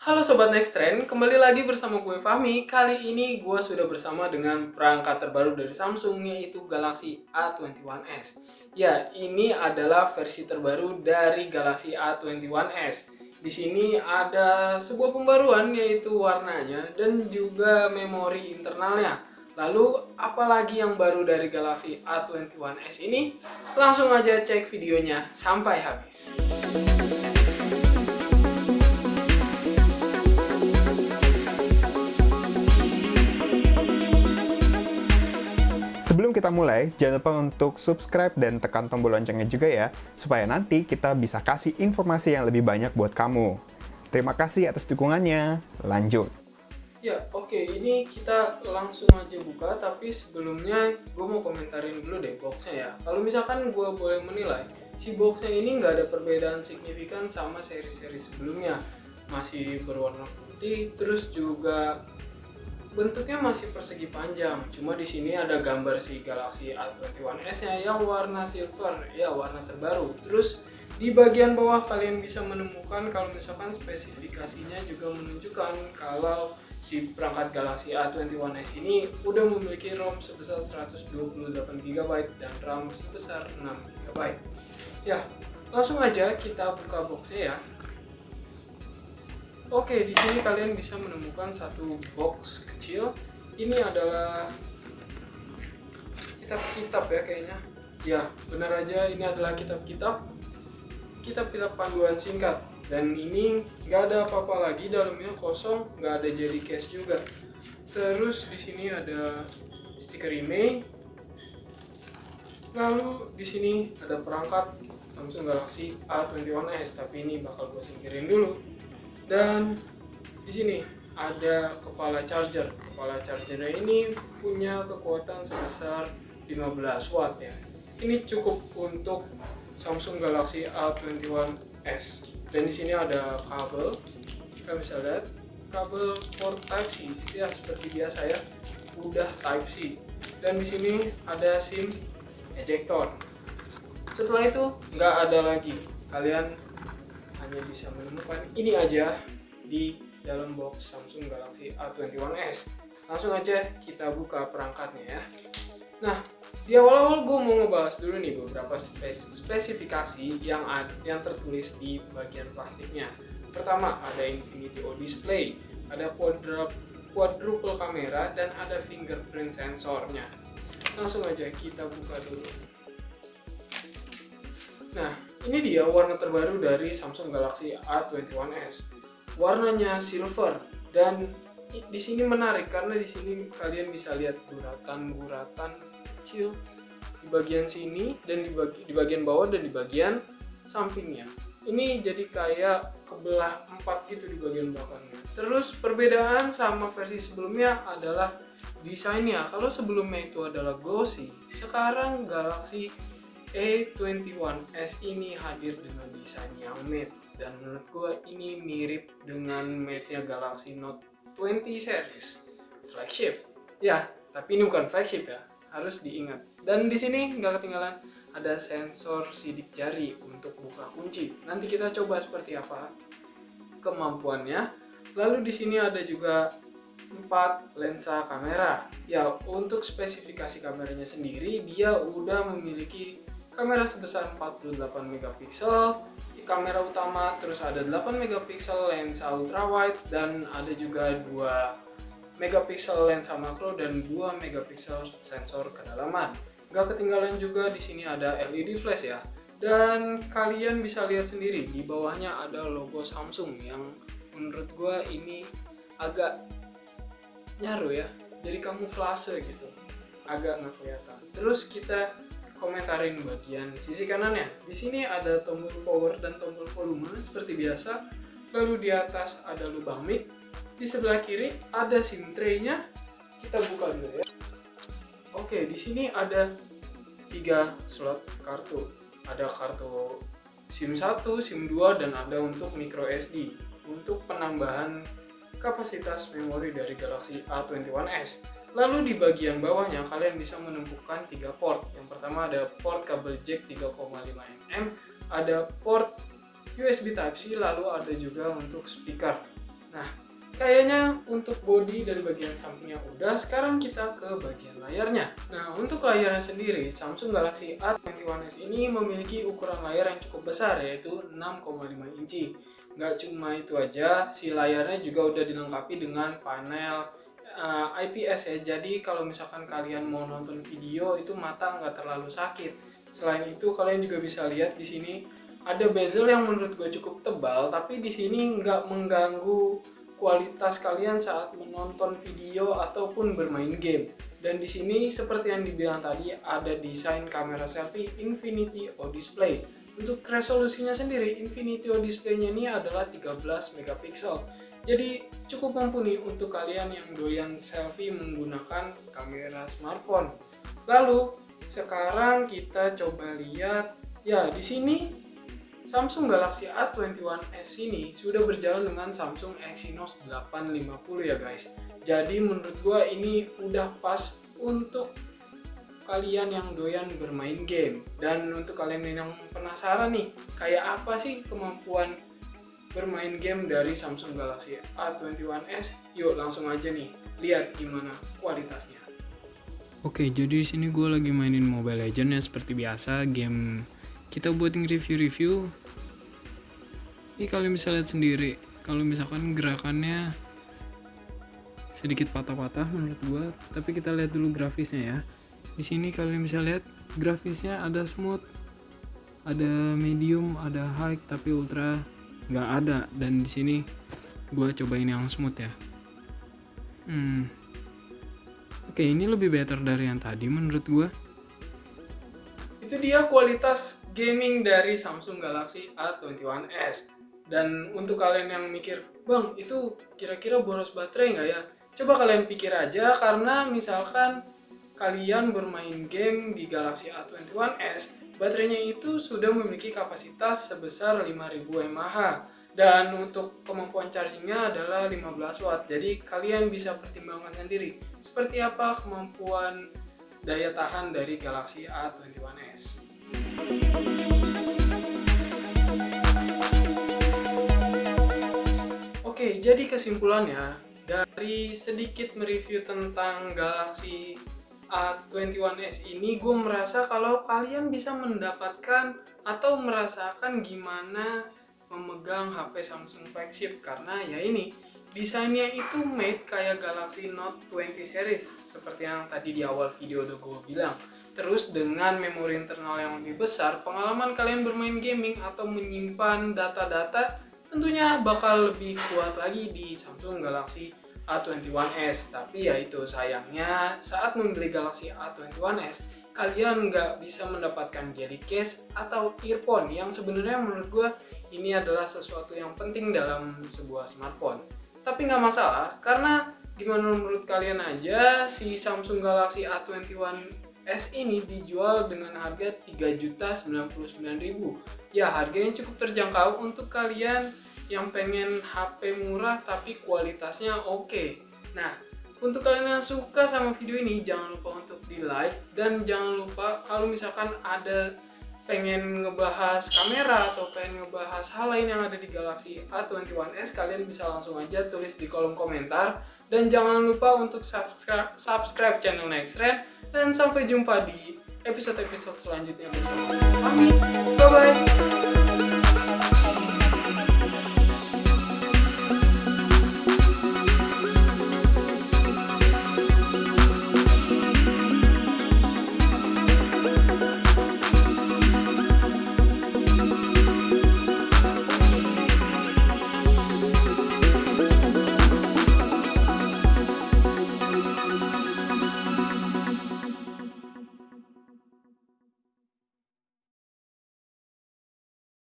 Halo Sobat Next Trend, kembali lagi bersama gue Fahmi. Kali ini gue sudah bersama dengan perangkat terbaru dari Samsung, yaitu Galaxy A21s. Ya, ini adalah versi terbaru dari Galaxy A21s. Di sini ada sebuah pembaruan, yaitu warnanya dan juga memori internalnya. Lalu, apalagi yang baru dari Galaxy A21s ini? Langsung aja cek videonya sampai habis. Sebelum kita mulai, jangan lupa untuk subscribe dan tekan tombol loncengnya juga ya, supaya nanti kita bisa kasih informasi yang lebih banyak buat kamu. Terima kasih atas dukungannya. Lanjut. Ya, oke. Ini kita langsung aja buka, tapi sebelumnya gue mau komentarin dulu deh boxnya ya. Kalau misalkan gue boleh menilai, si boxnya ini nggak ada perbedaan signifikan sama seri-seri sebelumnya. Masih berwarna putih, terus juga bentuknya masih persegi panjang. Cuma di sini ada gambar si Galaxy A21s-nya yang warna silver, ya warna terbaru. Terus di bagian bawah kalian bisa menemukan kalau misalkan spesifikasinya juga menunjukkan kalau si perangkat Galaxy A21s ini udah memiliki ROM sebesar 128 GB dan RAM sebesar 6 GB. Ya, langsung aja kita buka boxnya ya. Oke, di sini kalian bisa menemukan satu box kecil. Ini adalah kitab-kitab ya kayaknya. Ya, benar aja ini adalah kitab-kitab panduan singkat. Dan ini nggak ada apa-apa lagi, dalamnya kosong, nggak ada jari case juga. Terus di sini ada stiker email. Lalu di sini ada perangkat Samsung Galaxy A21s, tapi ini bakal gue singkirin dulu. Dan di sini ada kepala charger. Kepala chargernya ini punya kekuatan sebesar 15 watt ya. Ini cukup untuk Samsung Galaxy A21s. Dan di sini ada kabel. Kita bisa lihat kabel port Type C ya, seperti biasa ya. Udah Type C. Dan di sini ada SIM ejector. Setelah itu nggak ada lagi. Kalian hanya bisa menemukan ini aja di dalam box Samsung Galaxy A21s. Langsung aja kita buka perangkatnya ya. Nah, di awal-awal gue mau ngebahas dulu nih beberapa spesifikasi yang tertulis di bagian plastiknya. Pertama, ada Infinity O Display, ada quadruple kamera, dan ada fingerprint sensornya. Langsung aja kita buka dulu. Nah, ini dia warna terbaru dari Samsung Galaxy A21s. Warnanya silver, dan di sini menarik karena di sini kalian bisa lihat guratan-guratan kecil di bagian sini dan di bagian bawah dan di bagian sampingnya. Ini jadi kayak kebelah 4 gitu di bagian belakangnya. Terus perbedaan sama versi sebelumnya adalah desainnya. Kalau sebelumnya itu adalah glossy, sekarang Galaxy A21s ini hadir dengan desain yang matte, dan menurut gue ini mirip dengan matte-nya Galaxy Note 20 series flagship. Ya, tapi ini bukan flagship ya, harus diingat. Dan di sini nggak ketinggalan ada sensor sidik jari untuk buka kunci. Nanti kita coba seperti apa kemampuannya. Lalu di sini ada juga 4 lensa kamera. Ya, untuk spesifikasi kameranya sendiri dia udah memiliki kamera sebesar 48 megapiksel, kamera utama, terus ada 8 megapiksel lensa ultrawide, dan ada juga 2 megapiksel lensa makro dan 2 megapiksel sensor kedalaman. Gak ketinggalan juga di sini ada LED flash ya. Dan kalian bisa lihat sendiri di bawahnya ada logo Samsung yang menurut gua ini agak nyaru ya. Jadi kamuflase gitu. Agak nggak kelihatan. Terus kita komentarin bagian sisi kanannya. Di sini ada tombol power dan tombol volume seperti biasa. Lalu di atas ada lubang mic. Di sebelah kiri ada SIM tray-nya. Kita buka dulu ya. Oke, di sini ada 3 slot kartu. Ada kartu SIM 1, SIM 2, dan ada untuk micro SD. Untuk penambahan kapasitas memori dari Galaxy A21s. Lalu di bagian bawahnya kalian bisa menemukan 3 port. Yang pertama ada port kabel jack 3,5 mm, ada port USB Type C, lalu ada juga untuk speaker. Nah, kayaknya untuk bodi dari bagian sampingnya udah, sekarang kita ke bagian layarnya. Nah, untuk layarnya sendiri, Samsung Galaxy A21s ini memiliki ukuran layar yang cukup besar, yaitu 6,5 inci. Nggak cuma itu aja, si layarnya juga udah dilengkapi dengan panel IPS ya, jadi kalau misalkan kalian mau nonton video itu mata nggak terlalu sakit. Selain itu, kalian juga bisa lihat di sini ada bezel yang menurut gue cukup tebal, tapi di sini nggak mengganggu kualitas kalian saat menonton video ataupun bermain game. Dan di sini seperti yang dibilang tadi, ada desain kamera selfie Infinity O Display. Untuk resolusinya sendiri, Infinity O Display-nya ini adalah 13 megapiksel. Jadi cukup mumpuni untuk kalian yang doyan selfie menggunakan kamera smartphone. Lalu sekarang kita coba lihat, ya di sini Samsung Galaxy A21s ini sudah berjalan dengan Samsung Exynos 850 ya guys. Jadi menurut gua ini udah pas untuk kalian yang doyan bermain game. Dan untuk kalian yang penasaran nih, kayak apa sih kemampuan bermain game dari Samsung Galaxy A21s? Yuk langsung aja nih, lihat gimana kualitasnya. Oke, jadi di sini gue lagi mainin Mobile Legends ya, seperti biasa game kita buatin review-review. Ini kalian bisa lihat sendiri, kalau misalkan gerakannya sedikit patah-patah menurut gue, tapi kita lihat dulu grafisnya ya. Di sini kalian bisa lihat grafisnya ada smooth, ada medium, ada high, tapi ultra nggak ada. Dan di sini gue cobain yang smooth ya. Oke, ini lebih better dari yang tadi menurut gue. Itu dia kualitas gaming dari Samsung Galaxy A21s. Dan untuk kalian yang mikir, bang itu kira-kira boros baterai nggak ya? Coba kalian pikir aja, karena misalkan kalian bermain game di Galaxy A21s, baterainya itu sudah memiliki kapasitas sebesar 5000 mAh. Dan untuk kemampuan chargingnya adalah 15 watt. Jadi kalian bisa pertimbangkan sendiri seperti apa kemampuan daya tahan dari Galaxy A21s. Oke, jadi kesimpulannya dari sedikit mereview tentang Galaxy A21s ini, gue merasa kalau kalian bisa mendapatkan atau merasakan gimana memegang HP Samsung flagship, karena ya ini desainnya itu made kayak Galaxy Note 20 series seperti yang tadi di awal video udah gue bilang. Terus dengan memori internal yang lebih besar, pengalaman kalian bermain gaming atau menyimpan data-data tentunya bakal lebih kuat lagi di Samsung Galaxy A21s. Tapi ya itu sayangnya saat membeli Galaxy A21s kalian nggak bisa mendapatkan jelly case atau earphone, yang sebenarnya menurut gue ini adalah sesuatu yang penting dalam sebuah smartphone. Tapi nggak masalah, karena gimana menurut kalian aja, si Samsung Galaxy A21s ini dijual dengan harga 3.099.000. Ya, harga yang cukup terjangkau untuk kalian yang pengen HP murah tapi kualitasnya oke. Nah, untuk kalian yang suka sama video ini, jangan lupa untuk di like, dan jangan lupa kalau misalkan ada pengen ngebahas kamera atau pengen ngebahas hal lain yang ada di Galaxy A21s, kalian bisa langsung aja tulis di kolom komentar. Dan jangan lupa untuk subscribe channel Nextrend, dan sampai jumpa di episode-episode selanjutnya bersama kami. Bye bye.